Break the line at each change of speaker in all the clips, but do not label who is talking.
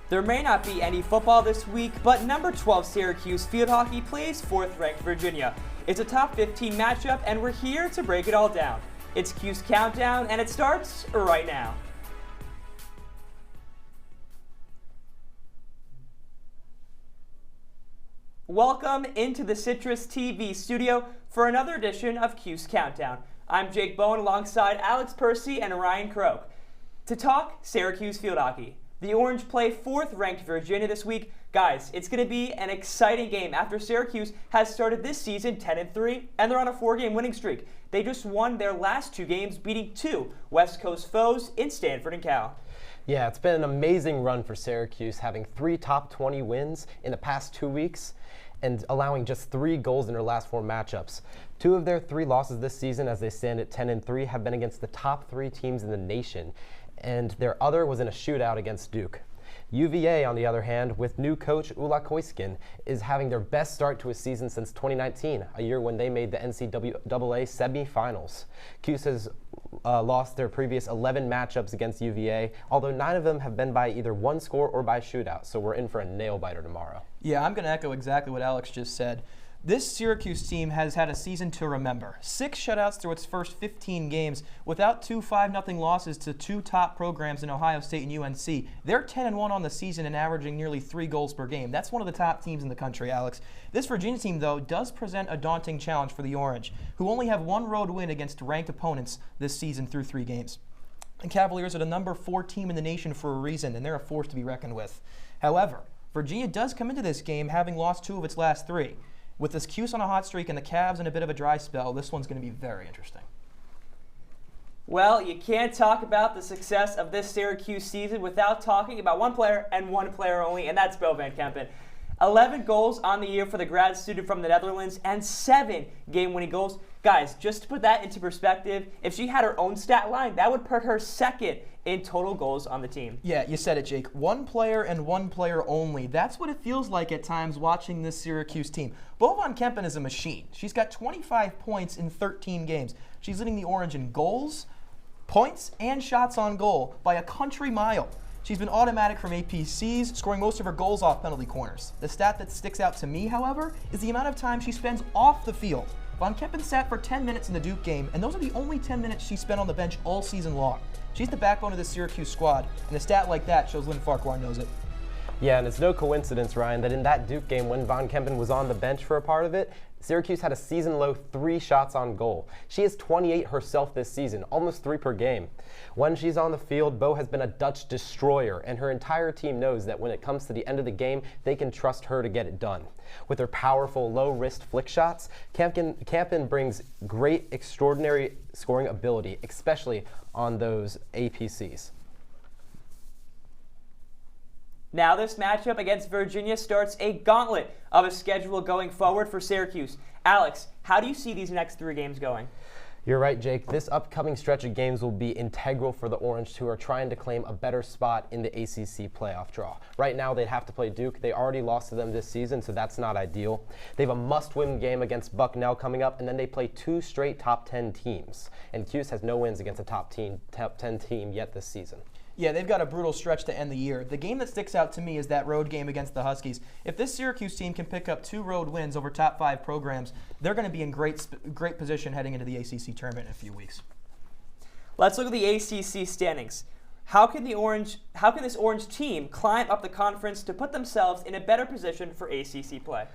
There may not be any football this week, but number 12 Syracuse field hockey plays 4th-ranked Virginia. It's a top 15 matchup, and we're here to break it all down. It's Cuse Countdown, and it starts right now. Welcome into the Citrus TV studio for another edition of Cuse Countdown. I'm Jake Bowen alongside Alex Percy and Ryan Croak to talk Syracuse field hockey. The Orange play 4th-ranked Virginia this week. Guys, it's going to be an exciting game after Syracuse has started this season 10-3, and they're on a 4-game winning streak. They just won their last 2 games, beating 2 West Coast foes in Stanford and Cal.
Yeah, it's been an amazing run for Syracuse, having 3 top 20 wins in the past 2 weeks and allowing just 3 goals in their last 4 matchups. 2 of their 3 losses this season, as they stand at 10-3, have been against the top 3 teams in the nation, and their other was in a shootout against Duke. UVA, on the other hand, with new coach Ula Koiskin, is having their best start to a season since 2019, a year when they made the NCAA semifinals. Cuse has lost their previous 11 matchups against UVA, although 9 of them have been by either 1 score or by shootout, so we're in for a nail-biter tomorrow.
Yeah, I'm going to echo exactly what Alex just said. This Syracuse team has had a season to remember. 6 shutouts through its first 15 games without 2 5-0 losses to 2 top programs in Ohio State and UNC. They're 10-1 on the season and averaging nearly 3 goals per game. That's one of the top teams in the country, Alex. This Virginia team, though, does present a daunting challenge for the Orange, who only have 1 road win against ranked opponents this season through 3 games. The Cavaliers are the number 4 team in the nation for a reason, and they're a force to be reckoned with. However, Virginia does come into this game having lost 2 of its last 3. With this Cuse on a hot streak and the Cavs in a bit of a dry spell, this one's going to be very interesting.
Well, you can't talk about the success of this Syracuse season without talking about one player and one player only, and that's Bo Van Kempen. 11 goals on the year for the grad student from the Netherlands and 7 game-winning goals. Guys, just to put that into perspective, if she had her own stat line, that would put her second in total goals on the team.
Yeah, you said it, Jake. One player and one player only. That's what it feels like at times watching this Syracuse team. Bo Van Kempen is a machine. She's got 25 points in 13 games. She's leading the Orange in goals, points, and shots on goal by a country mile. She's been automatic from APCs, scoring most of her goals off penalty corners. The stat that sticks out to me, however, is the amount of time she spends off the field. Van Kempen sat for 10 minutes in the Duke game, and those are the only 10 minutes she spent on the bench all season long. She's the backbone of the Syracuse squad, and a stat like that shows Lynn Farquhar knows it.
Yeah, and it's no coincidence, Ryan, that in that Duke game when Van Kempen was on the bench for a part of it, Syracuse had a season-low 3 shots on goal. She has 28 herself this season, almost 3 per game. When she's on the field, Bo has been a Dutch destroyer, and her entire team knows that when it comes to the end of the game, they can trust her to get it done. With her powerful, low-wrist flick shots, Kempen brings great, extraordinary scoring ability, especially on those APCs.
Now this matchup against Virginia starts a gauntlet of a schedule going forward for Syracuse. Alex, how do you see these next 3 games going?
You're right, Jake. This upcoming stretch of games will be integral for the Orange, who are trying to claim a better spot in the ACC playoff draw. Right now, they'd have to play Duke. They already lost to them this season, so that's not ideal. They have a must-win game against Bucknell coming up, and then they play 2 straight top 10 teams. And Cuse has no wins against a top 10 team yet this season.
Yeah, they've got a brutal stretch to end the year. The game that sticks out to me is that road game against the Huskies. If this Syracuse team can pick up 2 road wins over top 5 programs, they're going to be in great position heading into the ACC tournament in a few weeks.
Let's look at the ACC standings. How can this Orange team climb up the conference to put themselves in a better position for ACC play?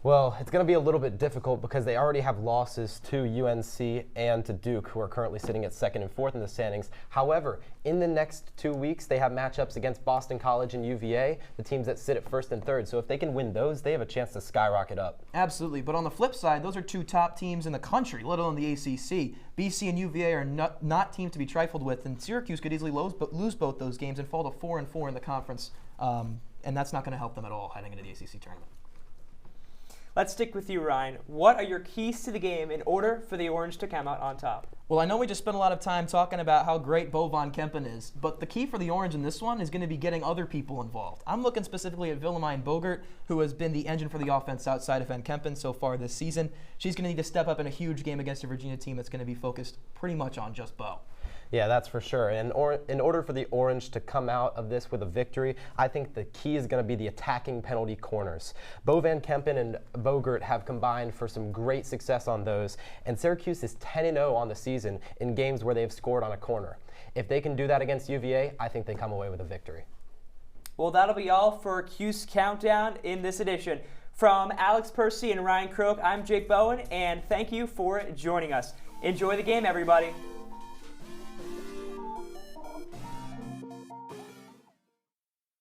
Well, it's going to be a little bit difficult because they already have losses to UNC and to Duke, who are currently sitting at 2nd and 4th in the standings. However, in the next 2 weeks, they have matchups against Boston College and UVA, the teams that sit at 1st and 3rd. So if they can win those, they have a chance to skyrocket up.
Absolutely. But on the flip side, those are 2 top teams in the country, let alone the ACC. BC and UVA are not teams to be trifled with, and Syracuse could easily lose both those games and fall to 4-4 in the conference, and that's not going to help them at all heading into the ACC tournament.
Let's stick with you, Ryan. What are your keys to the game in order for the Orange to come out on top?
Well, I know we just spent a lot of time talking about how great Bo Van Kempen is, but the key for the Orange in this one is going to be getting other people involved. I'm looking specifically at Willemijn Bogert, who has been the engine for the offense outside of Van Kempen so far this season. She's going to need to step up in a huge game against a Virginia team that's going to be focused pretty much on just Bo.
Yeah, that's for sure. And in order for the Orange to come out of this with a victory, I think the key is going to be the attacking penalty corners. Bo Van Kempen and Bogert have combined for some great success on those, and Syracuse is 10-0 on the season in games where they've scored on a corner. If they can do that against UVA, I think they come away with a victory.
Well, that'll be all for Cuse Countdown in this edition. From Alex Percy and Ryan Croak, I'm Jake Bowen, and thank you for joining us. Enjoy the game, everybody.